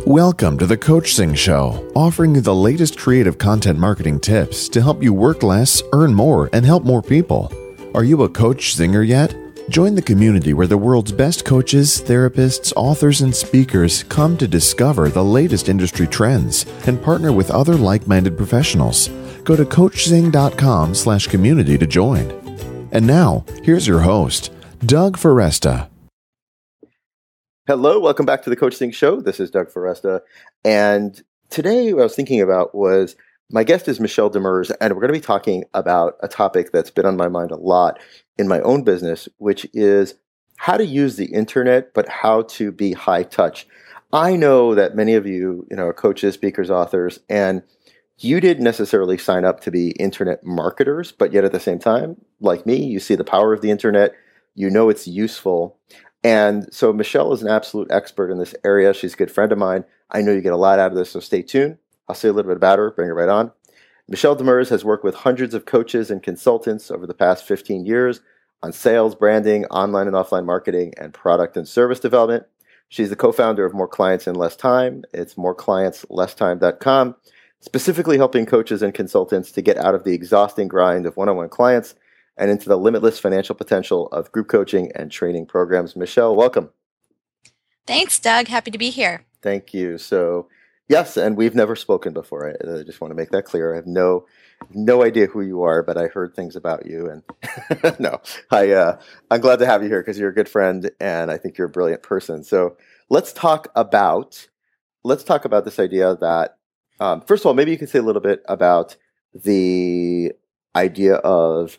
Welcome to the Coachzing Show, offering you the latest creative content marketing tips to help you work less, earn more, and help more people. Are you a coach zinger yet? Join the community where the world's best coaches, therapists, authors, and speakers come to discover the latest industry trends and partner with other like-minded professionals. Go to coachzing.com/community to join. And now, here's your host, Doug Foresta. Hello, welcome back to the Coachzing Show. This is Doug Foresta. And today what I was thinking about was, my guest is Michelle Demers, and we're going to be talking about a topic that's been on my mind a lot in my own business, which is how to use the internet, but how to be high touch. I know that many of you, are coaches, speakers, authors, and you didn't necessarily sign up to be internet marketers, but yet at the same time, like me, you see the power of the internet, you know it's useful. And so Michelle is an absolute expert in this area. She's a good friend of mine. I know you get a lot out of this, so stay tuned. I'll say a little bit about her, bring her right on. Michelle Demers has worked with hundreds of coaches and consultants over the past 15 years on sales, branding, online and offline marketing, and product and service development. She's the co-founder of More Clients in Less Time. It's moreclientslesstime.com, specifically helping coaches and consultants to get out of the exhausting grind of one-on-one clients and into the limitless financial potential of group coaching and training programs. Michelle, welcome. Thanks, Doug. Happy to be here. Thank you. So, yes, and we've never spoken before. I just want to make that clear. I have no idea who you are, but I heard things about you. And no, I'm glad to have you here because you're a good friend, and I think you're a brilliant person. So let's talk about this idea that, first of all, maybe you could say a little bit about the idea of,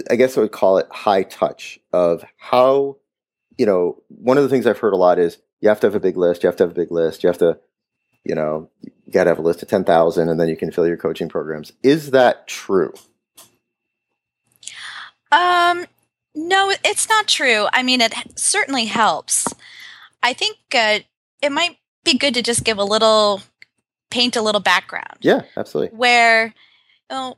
I guess I would call it high touch, of how, one of the things I've heard a lot is you have to have a big list, you have to have a big list, you have to, you got to have a list of 10,000 and then you can fill your coaching programs. Is that true? No, it's not true. I mean, it certainly helps. I think it might be good to just paint a little background. Yeah, absolutely. Where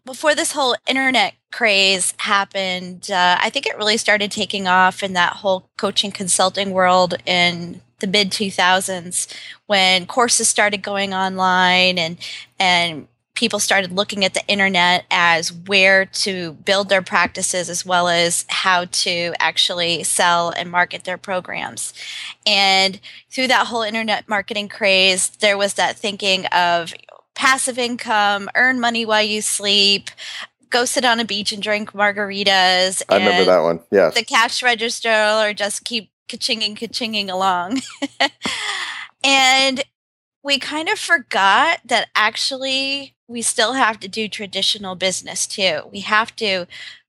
before this whole internet craze happened, I think it really started taking off in that whole coaching consulting world in the mid 2000s when courses started going online and people started looking at the internet as where to build their practices as well as how to actually sell and market their programs. And through that whole internet marketing craze, there was that thinking of passive income, earn money while you sleep, go sit on a beach and drink margaritas. I remember that one. Yes. The cash register or just keep ka-chinging along. And we kind of forgot that actually we still have to do traditional business too. We have to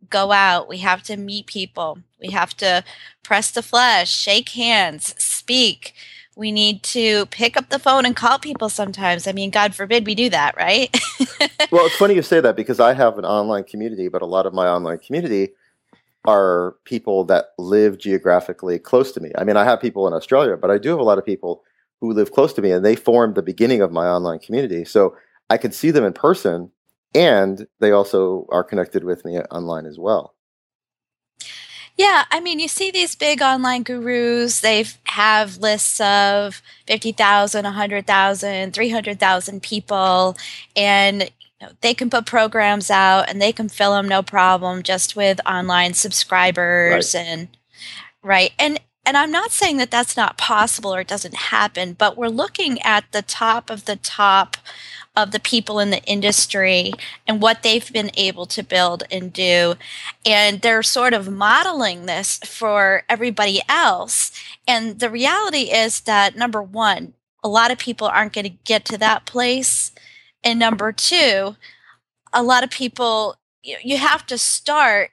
go out. We have to meet people. We have to press the flesh, shake hands, speak. We need to pick up the phone and call people sometimes. I mean, God forbid we do that, right? Well, it's funny you say that because I have an online community, but a lot of my online community are people that live geographically close to me. I mean, I have people in Australia, but I do have a lot of people who live close to me, and they formed the beginning of my online community. So I can see them in person, and they also are connected with me online as well. Yeah, I mean, you see these big online gurus, they have lists of 50,000, 100,000, 300,000 people, and they can put programs out and they can fill them no problem just with online subscribers. Right. And I'm not saying that that's not possible or it doesn't happen, but we're looking at the top of the people in the industry and what they've been able to build and do. And they're sort of modeling this for everybody else. And the reality is that, number one, a lot of people aren't going to get to that place. And number two, a lot of people, you have to start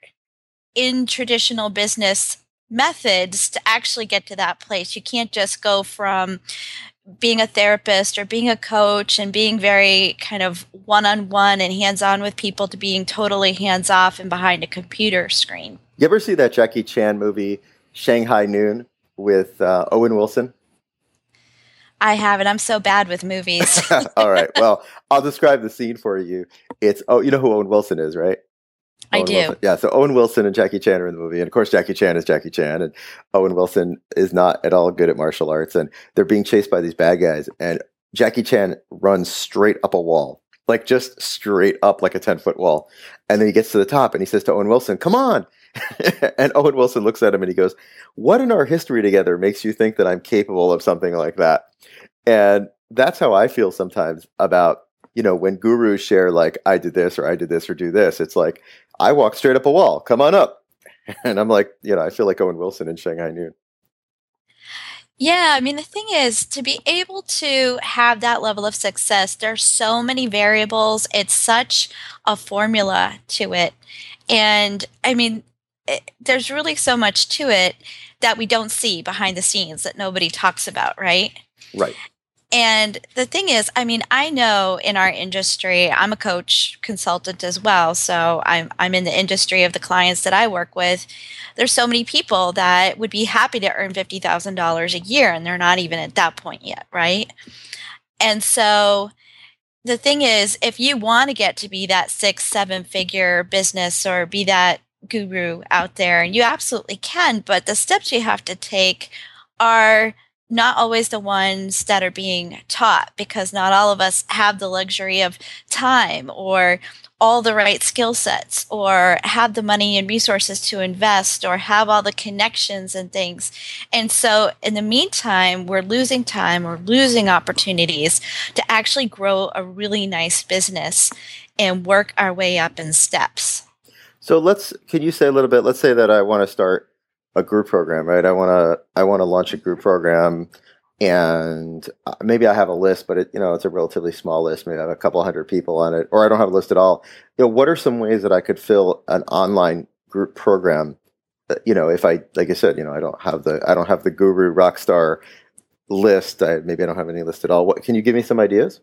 in traditional business methods to actually get to that place. You can't just go from being a therapist or being a coach and being very kind of one-on-one and hands-on with people to being totally hands-off and behind a computer screen. You ever see that Jackie Chan movie, Shanghai Noon, with Owen Wilson? I haven't. I'm so bad with movies. All right. Well, I'll describe the scene for you. You know who Owen Wilson is, right? I Owen do. Wilson. Yeah, so Owen Wilson and Jackie Chan are in the movie. And of course, Jackie Chan is Jackie Chan. And Owen Wilson is not at all good at martial arts. And they're being chased by these bad guys. And Jackie Chan runs straight up a wall, like just straight up like a 10-foot wall. And then he gets to the top and he says to Owen Wilson, come on. And Owen Wilson looks at him and he goes, what in our history together makes you think that I'm capable of something like that? And that's how I feel sometimes about, when gurus share like, I did this or do this. It's like, I walk straight up a wall. Come on up. And I'm like, I feel like Owen Wilson in Shanghai Noon. Yeah, I mean, the thing is, to be able to have that level of success, there's so many variables. It's such a formula to it. And I mean, there's really so much to it that we don't see behind the scenes that nobody talks about, right? Right. And the thing is, I mean, I know in our industry, I'm a coach consultant as well. So I'm in the industry of the clients that I work with. There's so many people that would be happy to earn $50,000 a year, and they're not even at that point yet, right? And so the thing is, if you want to get to be that 6-7 figure business or be that guru out there, and you absolutely can, but the steps you have to take are not always the ones that are being taught, because not all of us have the luxury of time or all the right skill sets or have the money and resources to invest or have all the connections and things. And so in the meantime, we're losing time or losing opportunities to actually grow a really nice business and work our way up in steps. So can you say a little bit, let's say that I want to start a group program, right? I want to launch a group program, and maybe I have a list, but it's a relatively small list. Maybe I have a couple hundred people on it, or I don't have a list at all. What are some ways that I could fill an online group program? If I, like I said, I don't have the guru rock star list. Maybe I don't have any list at all. Can you give me some ideas?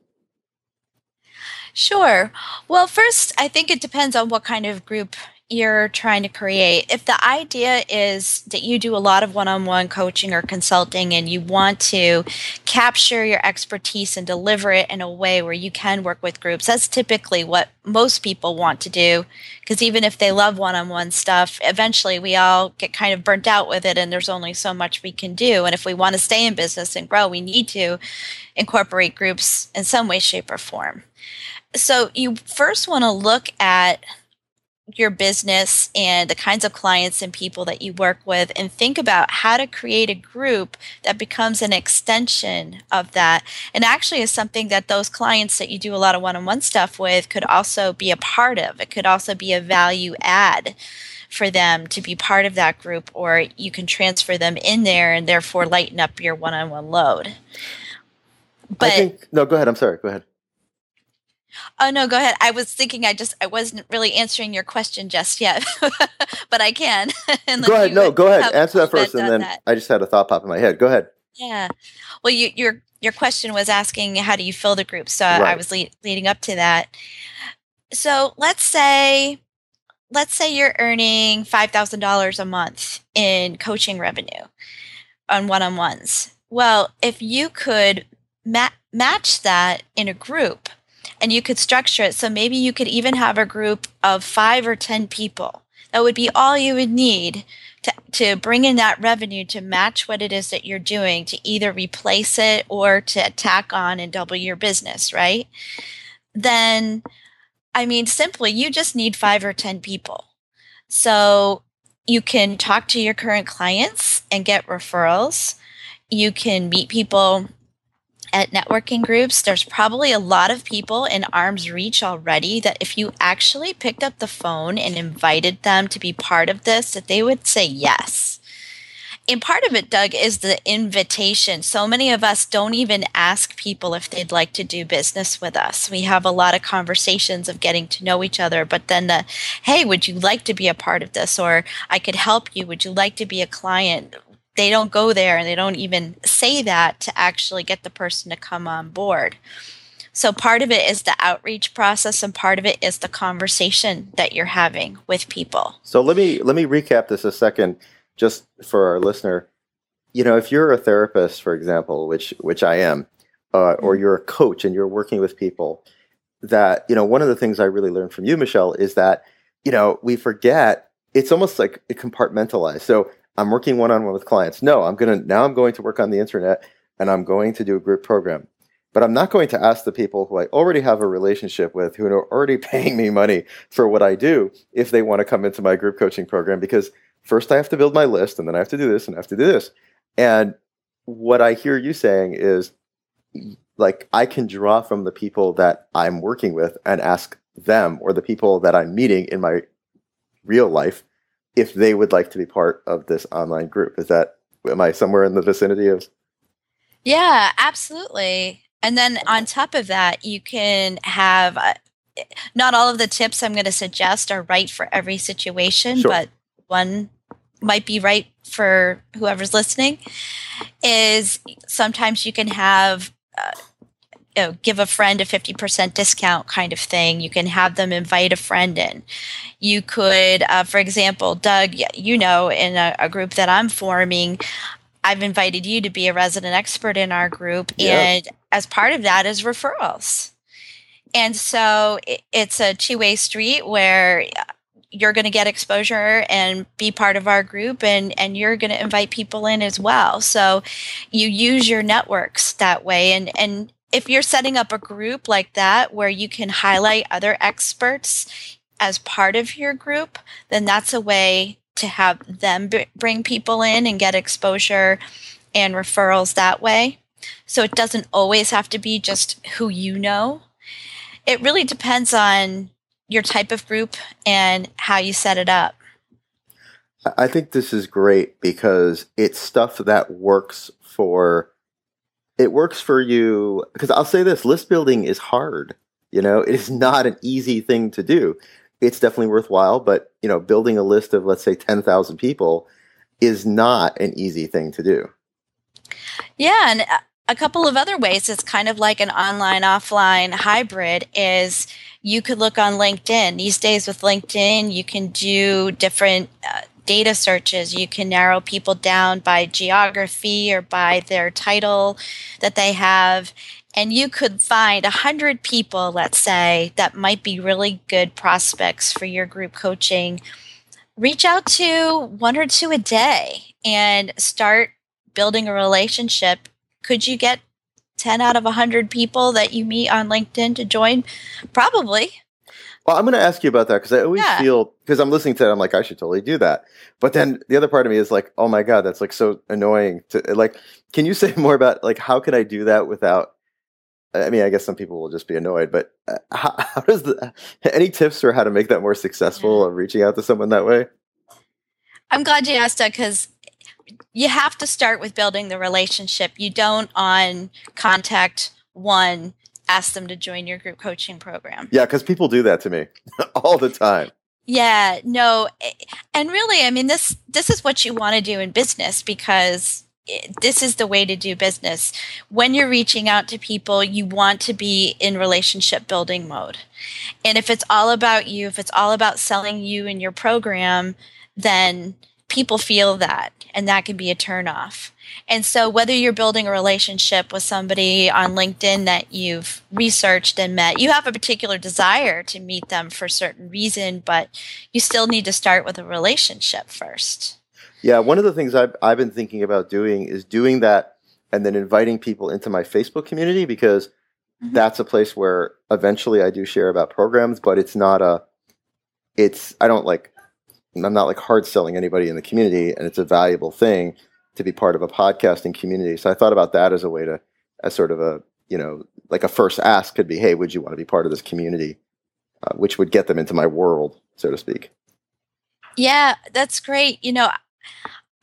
Sure. Well, first, I think it depends on what kind of group you're trying to create. If the idea is that you do a lot of one-on-one coaching or consulting and you want to capture your expertise and deliver it in a way where you can work with groups, that's typically what most people want to do, because even if they love one-on-one stuff, eventually we all get kind of burnt out with it and there's only so much we can do. And if we want to stay in business and grow, we need to incorporate groups in some way, shape, or form. So you first want to look at your business and the kinds of clients and people that you work with and think about how to create a group that becomes an extension of that, and actually is something that those clients that you do a lot of one-on-one stuff with could also be a part of. It could also be a value add for them to be part of that group, or you can transfer them in there and therefore lighten up your one-on-one load. But no, go ahead. I'm sorry. Go ahead. Oh, no, go ahead. I was thinking I wasn't really answering your question just yet, but I can. Go ahead. No, go ahead. Answer that first, and then I just had a thought pop in my head. Go ahead. Yeah. Well, your question was asking how do you fill the group, so Right. I was leading up to that. So let's say you're earning $5,000 a month in coaching revenue on one-on-ones. Well, if you could match that in a group, and you could structure it so maybe you could even have a group of 5 or 10 people. That would be all you would need to bring in that revenue to match what it is that you're doing, to either replace it or to tack on and double your business, right? Then, I mean, simply, you just need 5 or 10 people. So you can talk to your current clients and get referrals. You can meet people at networking groups. There's probably a lot of people in arm's reach already that if you actually picked up the phone and invited them to be part of this, that they would say yes. And part of it, Doug, is the invitation. So many of us don't even ask people if they'd like to do business with us. We have a lot of conversations of getting to know each other, but then hey, would you like to be a part of this? Or I could help you. Would you like to be a client? They don't go there and they don't even say that to actually get the person to come on board. So part of it is the outreach process, and part of it is the conversation that you're having with people. So let me recap this a second, just for our listener. If you're a therapist, for example, which I am, or you're a coach and you're working with people, that one of the things I really learned from you, Michelle, is that we forget it's almost like it compartmentalized. So I'm working one-on-one with clients. No, I'm going to work on the internet and I'm going to do a group program. But I'm not going to ask the people who I already have a relationship with, who are already paying me money for what I do, if they want to come into my group coaching program, because first I have to build my list and then I have to do this and I have to do this. And what I hear you saying is, like, I can draw from the people that I'm working with and ask them, or the people that I'm meeting in my real life, if they would like to be part of this online group. Am I somewhere in the vicinity of? Yeah, absolutely. And then on top of that, you can have not all of the tips I'm going to suggest are right for every situation, Sure. but one might be right for whoever's listening. Is sometimes you can have give a friend a 50% discount kind of thing. You can have them invite a friend in. You could, for example, Doug, in a group that I'm forming, I've invited you to be a resident expert in our group. Yes. And as part of that is referrals. And so it's a two-way street where you're going to get exposure and be part of our group, and you're going to invite people in as well. So you use your networks that way. And if you're setting up a group like that where you can highlight other experts as part of your group, then that's a way to have them bring people in and get exposure and referrals that way. So it doesn't always have to be just who you know. It really depends on your type of group and how you set it up. I think this is great because it's stuff that works for you. Because I'll say this, list building is hard. It is not an easy thing to do. It's definitely worthwhile, but building a list of, let's say, 10,000 people is not an easy thing to do. Yeah, and a couple of other ways, it's kind of like an online offline hybrid, is you could look on LinkedIn. These days with LinkedIn, you can do different data searches. You can narrow people down by geography or by their title that they have. And you could find 100 people, let's say, that might be really good prospects for your group coaching. Reach out to one or two a day and start building a relationship. Could you get 10 out of 100 people that you meet on LinkedIn to join? Probably. Well, I'm going to ask you about that because I always feel, because I'm listening to it, I'm like, I should totally do that. But then the other part of me is like, oh my God, that's like so annoying. Can you say more about how can I do that without, I mean, I guess some people will just be annoyed, but how does any tips for how to make that more successful of reaching out to someone that way? I'm glad you asked that, because you have to start with building the relationship. You don't on contact one ask them to join your group coaching program. Yeah, because people do that to me all the time. Yeah, no. And really, I mean, this is what you want to do in business, because this is the way to do business. When you're reaching out to people, you want to be in relationship building mode. And if it's all about you, if it's all about selling you and your program, then people feel that, and that can be a turnoff. And so whether you're building a relationship with somebody on LinkedIn that you've researched and met, you have a particular desire to meet them for a certain reason, but you still need to start with a relationship first. Yeah, one of the things I've been thinking about doing is doing that and then inviting people into my Facebook community, because that's a place where eventually I do share about programs, but I'm not like hard selling anybody in the community, and it's a valuable thing to be part of a podcasting community. So I thought about that as a way to, as sort of a, like a first ask could be, hey, would you want to be part of this community? Which would get them into my world, so to speak. Yeah, that's great.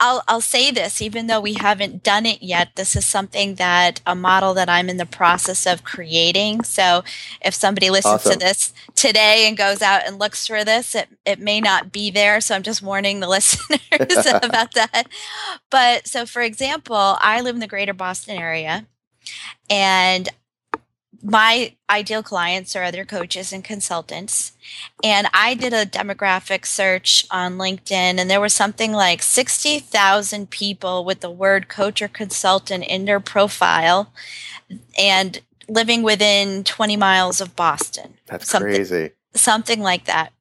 I'll say this, even though we haven't done it yet, this is something a model that I'm in the process of creating. So if somebody listens to this today and goes out and looks for this, it may not be there. So I'm just warning the listeners about that. But so, for example, I live in the greater Boston area, and my ideal clients are other coaches and consultants. And I did a demographic search on LinkedIn, and there was something like 60,000 people with the word coach or consultant in their profile and living within 20 miles of Boston. That's crazy. something like that.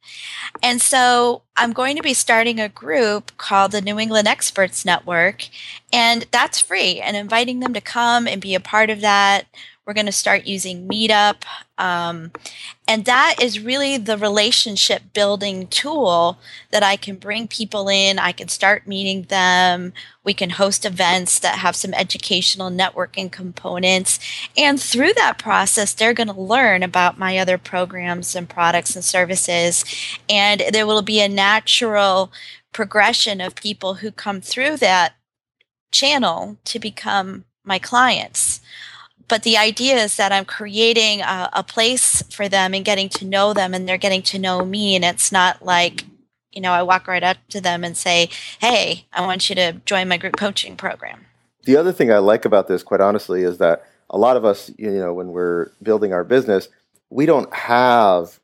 And so I'm going to be starting a group called the New England Experts Network, and that's free, and inviting them to come and be a part of that. We're going to start using MeetUp. And that is really the relationship building tool that I can bring people in. I can start meeting them. We can host events that have some educational networking components. And through that process, they're going to learn about my other programs and products and services. And there will be a natural progression of people who come through that channel to become my clients. But the idea is that I'm creating a place for them and getting to know them, and they're getting to know me. And it's not like, I walk right up to them and say, hey, I want you to join my group coaching program. The other thing I like about this, quite honestly, is that a lot of us, when we're building our business, we don't have,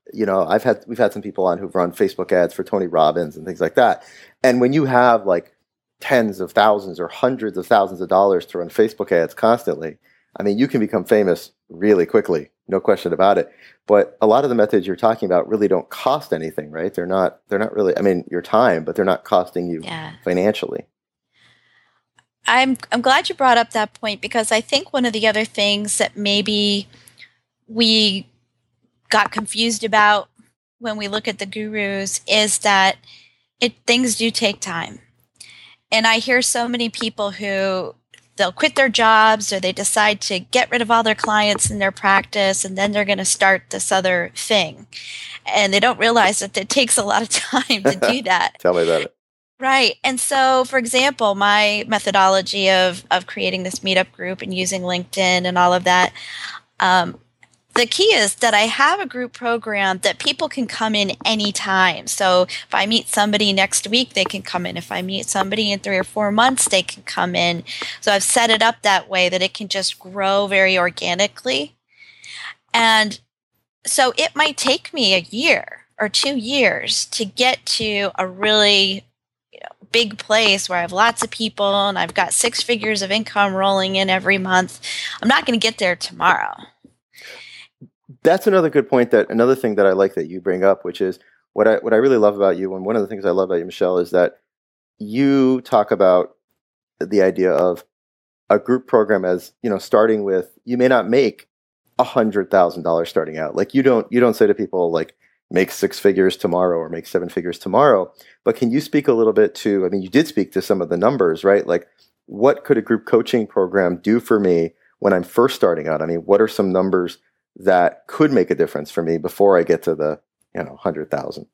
we've had some people on who've run Facebook ads for Tony Robbins and things like that. And when you have like tens of thousands or hundreds of thousands of dollars to run Facebook ads constantly, I mean, you can become famous really quickly, no question about it. But a lot of the methods you're talking about really don't cost anything, right? They're not really, I mean, your time, but they're not costing you financially. I'm glad you brought up that point, because I think one of the other things that maybe we got confused about when we look at the gurus is that things do take time. And I hear so many people who they'll quit their jobs, or they decide to get rid of all their clients in their practice, and then they're going to start this other thing. And they don't realize that it takes a lot of time to do that. Tell me about it. Right. And so, for example, my methodology of creating this meetup group and using LinkedIn and all of that, the key is that I have a group program that people can come in anytime. So if I meet somebody next week, they can come in. If I meet somebody in 3 or 4 months, they can come in. So I've set it up that way that it can just grow very organically. And so it might take me a year or 2 years to get to a really big place where I have lots of people and I've got 6 figures of income rolling in every month. I'm not going to get there tomorrow. That's another good point. Another thing that I like that you bring up, which is what I really love about you, and one of the things I love about you, Michelle, is that you talk about the idea of a group program as, starting with, you may not make $100,000 starting out. Like you don't say to people like, make 6 figures tomorrow or make 7 figures tomorrow. But can you speak a little bit to, I mean, you did speak to some of the numbers, right? Like what could a group coaching program do for me when I'm first starting out? I mean, what are some numbers that could make a difference for me before I get to the 100,000?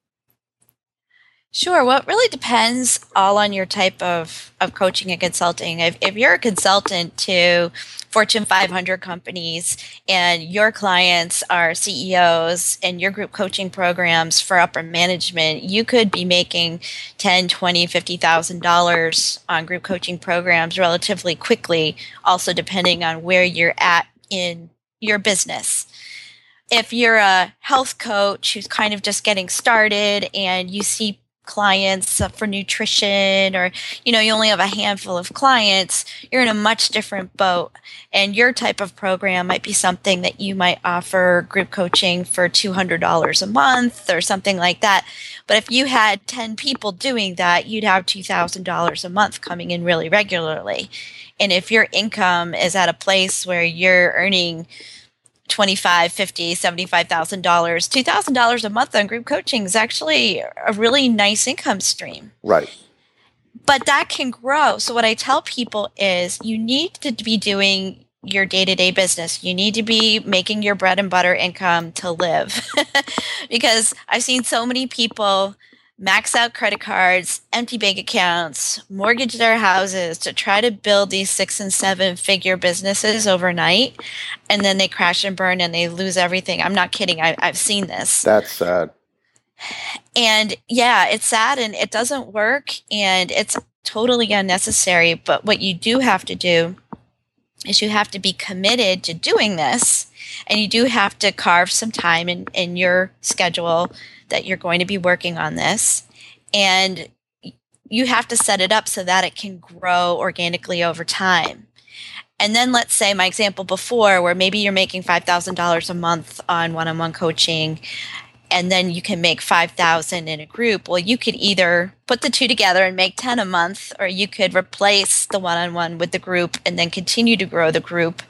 Sure. Well, it really depends all on your type of coaching and consulting. If you're a consultant to Fortune 500 companies and your clients are CEOs and your group coaching programs for upper management, you could be making $10,000, $20,000, $50,000 on group coaching programs relatively quickly, also depending on where you're at in your business. If you're a health coach who's kind of just getting started and you see clients for nutrition, or you only have a handful of clients, you're in a much different boat, and your type of program might be something that you might offer group coaching for $200 a month or something like that. But if you had 10 people doing that, you'd have $2,000 a month coming in really regularly. And if your income is at a place where you're earning $25,000, $50,000, $75,000, $2,000 a month on group coaching is actually a really nice income stream. Right. But that can grow. So what I tell people is you need to be doing your day-to-day business. You need to be making your bread and butter income to live. Because I've seen so many people max out credit cards, empty bank accounts, mortgage their houses to try to build these 6 and 7 figure businesses overnight. And then they crash and burn and they lose everything. I'm not kidding. I've seen this. That's sad. And yeah, it's sad and it doesn't work and it's totally unnecessary. But what you do have to do is you have to be committed to doing this, and you do have to carve some time in your schedule that you're going to be working on this, and you have to set it up so that it can grow organically over time. And then let's say my example before, where maybe you're making $5,000 a month on one-on-one coaching, and then you can make 5,000 in a group. Well, you could either put the two together and make 10 a month, or you could replace the one-on-one with the group and then continue to grow the group.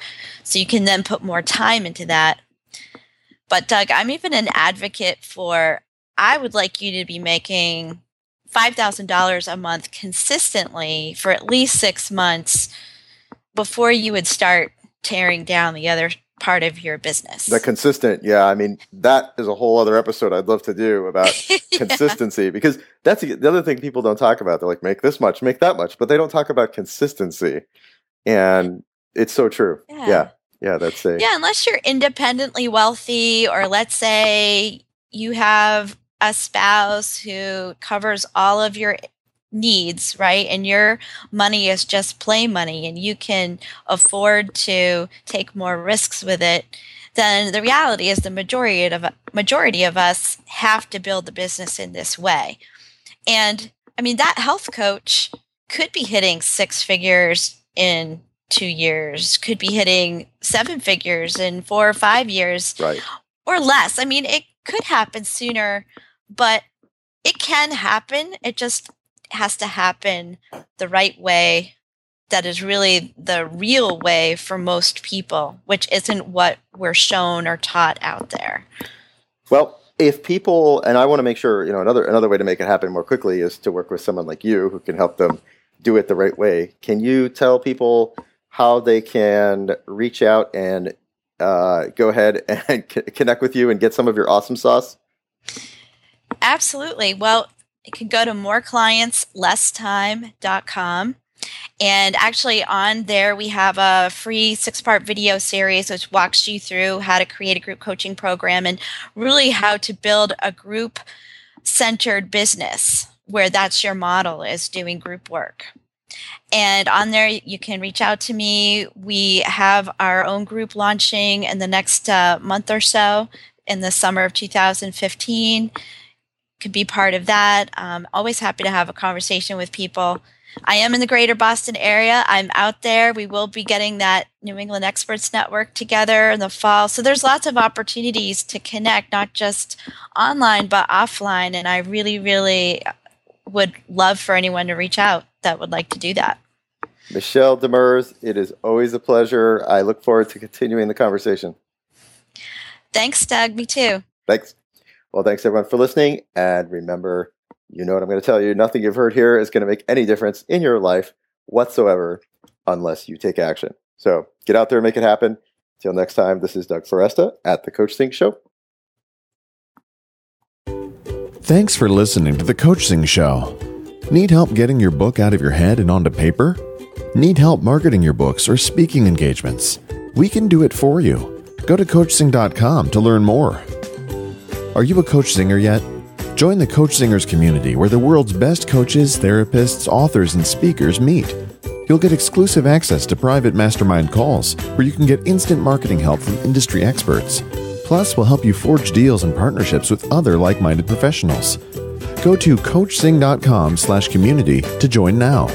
So you can then put more time into that. But Doug, I'm even an advocate for, I would like you to be making $5,000 a month consistently for at least 6 months before you would start tearing down the other part of your business. The consistent. Yeah. I mean, that is a whole other episode I'd love to do about consistency, because that's the other thing people don't talk about. They're like, make this much, make that much, but they don't talk about consistency. And it's so true. Yeah. That's it. Yeah. Unless you're independently wealthy, or let's say you have a spouse who covers all of your needs, right? And your money is just play money and you can afford to take more risks with it, then the reality is the majority of us have to build the business in this way. And I mean, that health coach could be hitting 6 figures in 2 years, could be hitting 7 figures in 4 or 5 years, right, or less. I mean, it could happen sooner, but it can happen. It just has to happen the right way, that is really the real way for most people, which isn't what we're shown or taught out there. Well, if people, and I want to make sure, another way to make it happen more quickly is to work with someone like you who can help them do it the right way. Can you tell people how they can reach out and go ahead and connect with you and get some of your awesome sauce? Absolutely. Well, you can go to moreclientslesstime.com. And actually on there, we have a free 6-part video series which walks you through how to create a group coaching program and really how to build a group-centered business where that's your model, is doing group work. And on there, you can reach out to me. We have our own group launching in the next month or so in the summer of 2015. Could be part of that. Always happy to have a conversation with people. I am in the greater Boston area. I'm out there. We will be getting that New England Experts Network together in the fall. So there's lots of opportunities to connect, not just online, but offline. And I really, really would love for anyone to reach out that would like to do that. Michelle Demers, it is always a pleasure. I look forward to continuing the conversation. Thanks, Doug. Me too. Thanks. Well, thanks everyone for listening. And remember, you know what I'm going to tell you. Nothing you've heard here is going to make any difference in your life whatsoever unless you take action. So get out there and make it happen. Till next time, this is Doug Foresta at the Coachzing Show. Thanks for listening to the Coachzing Show. Need help getting your book out of your head and onto paper? Need help marketing your books or speaking engagements? We can do it for you. Go to Coachzing.com to learn more. Are you a coach singer yet? Join the Coach Singers community where the world's best coaches, therapists, authors, and speakers meet. You'll get exclusive access to private mastermind calls where you can get instant marketing help from industry experts. Plus, we'll help you forge deals and partnerships with other like-minded professionals. Go to Coachzing.com/community to join now.